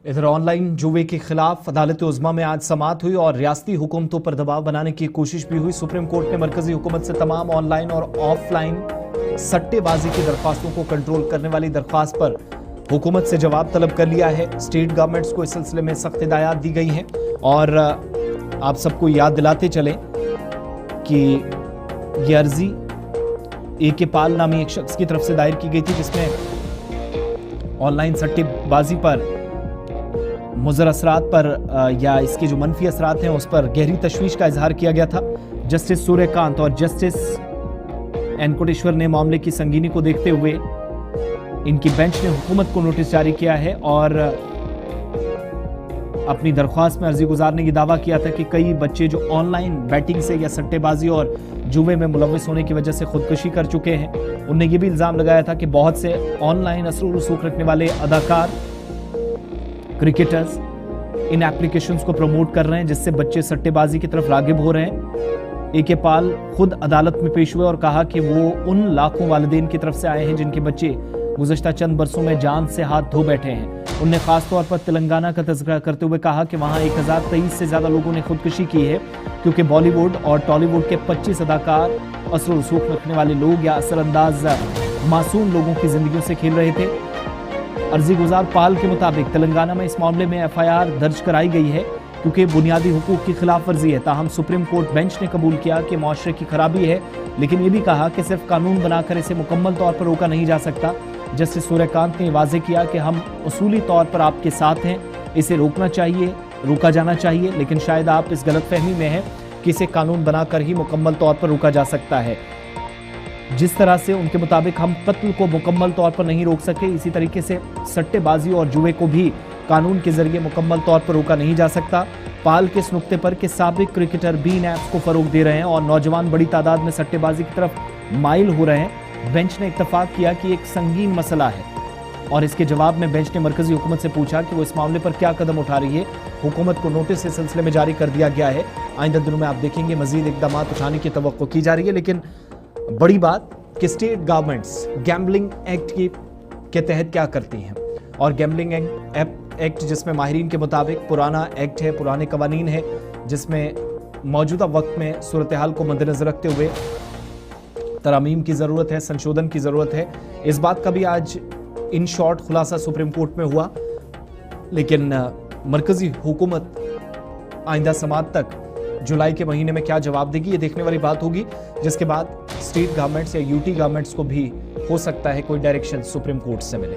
इधर ऑनलाइन जुए के खिलाफ अदालत उज़्मा में आज समाअत हुई और रियासती हुकूमतों पर दबाव बनाने की कोशिश भी हुई। सुप्रीम कोर्ट ने मरकजी हुकूमत से तमाम ऑनलाइन और ऑफलाइन सट्टेबाजी की दरख्वास्तों को कंट्रोल करने वाली दरख्वास्त पर हुकूमत से जवाब तलब कर लिया है। स्टेट गवर्नमेंट्स को इस सिलसिले में सख्त हिदायत दी गई हैं और आप सबको याद दिलाते चलें कि ये अर्जी ए.के. पाल नामी एक शख्स की तरफ से दायर की गई थी, जिसमें ऑनलाइन सट्टेबाजी पर मुज़र असरात पर या इसके जो मनफी असरात हैं उस पर गहरी तशवीश का इजहार किया गया था। जस्टिस सूर्यकांत और जस्टिस एन कोटेश्वर ने मामले की संगीनी को देखते हुए इनकी बेंच ने हुकूमत को नोटिस जारी किया है और अपनी दरख्वास्त में अर्जी गुजार ने यह दावा किया था कि कई बच्चे जो ऑनलाइन बैटिंग से या सट्टेबाजी और जुए में मुलव्वस होने की वजह से खुदकुशी कर चुके हैं। उनने ये भी इल्जाम लगाया था कि बहुत से ऑनलाइन असर रसूख रखने वाले अदाकार, क्रिकेटर्स इन एप्लीकेशंस को प्रमोट कर रहे हैं, जिससे बच्चे सट्टेबाजी की तरफ रागिब हो रहे हैं। ए.के. पाल खुद अदालत में पेश हुए और कहा कि वो उन लाखों वालिदैन की तरफ से आए हैं जिनके बच्चे गुज़श्ता चंद बरसों में जान से हाथ धो बैठे हैं। उनने खास तौर पर तेलंगाना का तज़किरा करते हुए कहा कि वहां 1023 से ज्यादा लोगों ने खुदकुशी की है, क्योंकि बॉलीवुड और टॉलीवुड के 25 अदाकार असर रसूख रखने वाले लोग या असरअंदाज मासूम लोगों की जिंदगियों से खेल रहे थे। अर्जी गुजार पाल के मुताबिक तेलंगाना में इस मामले में FIR दर्ज कराई गई है क्योंकि बुनियादी हुकूक की खिलाफ वर्जी है। ताहम सुप्रीम कोर्ट बेंच ने कबूल किया कि मुआशरे की खराबी है, लेकिन ये भी कहा कि सिर्फ कानून बनाकर इसे मुकम्मल तौर पर रोका नहीं जा सकता। जस्टिस सूर्यकांत ने वाज़ेह किया कि हम उसूली तौर पर आपके साथ हैं, इसे रोका जाना चाहिए, लेकिन शायद आप इस गलतफहमी में हैं कि इसे कानून बनाकर ही मुकम्मल तौर पर रोका जा सकता है। जिस तरह से उनके मुताबिक हम कत्ल को मुकम्मल तौर पर नहीं रोक सके, इसी तरीके से सट्टेबाजी और जुए को भी कानून के जरिए मुकम्मल तौर पर रोका नहीं जा सकता। पाल के इस नुक्ते पर कि साबिक क्रिकेटर भी इन ऐप्स को फरोग दे रहे हैं और नौजवान बड़ी तादाद में सट्टेबाजी की तरफ माइल हो रहे हैं, बेंच ने इत्तफाक किया कि एक संगीन मसला है और इसके जवाब में बेंच ने मरकजी हुकूमत से पूछा कि वो इस मामले पर क्या कदम उठा रही है। हुकूमत को नोटिस इस सिलसिले में जारी कर दिया गया है। आइंदा दिनों में आप देखेंगे मजीद इकदाम उठाने की तवक्को की जा रही है। लेकिन बड़ी बात कि स्टेट गवर्नमेंट्स गैम्बलिंग एक्ट के तहत क्या करती हैं, और गैम्बलिंग एक्ट जिसमें माहिरीन के मुताबिक पुराना एक्ट है, पुराने कवानीन है, जिसमें मौजूदा वक्त में सूरत हाल को मद्देनजर रखते हुए तरमीम की ज़रूरत है, संशोधन की ज़रूरत है। इस बात का भी आज इन शॉर्ट खुलासा सुप्रीम कोर्ट में हुआ, लेकिन मरकजी हुकूमत आइंदा समाअत तक जुलाई के महीने में क्या जवाब देगी, ये देखने वाली बात होगी, जिसके बाद स्टेट गवर्नमेंट्स या यूटी गवर्नमेंट्स को भी हो सकता है कोई डायरेक्शन सुप्रीम कोर्ट से मिले।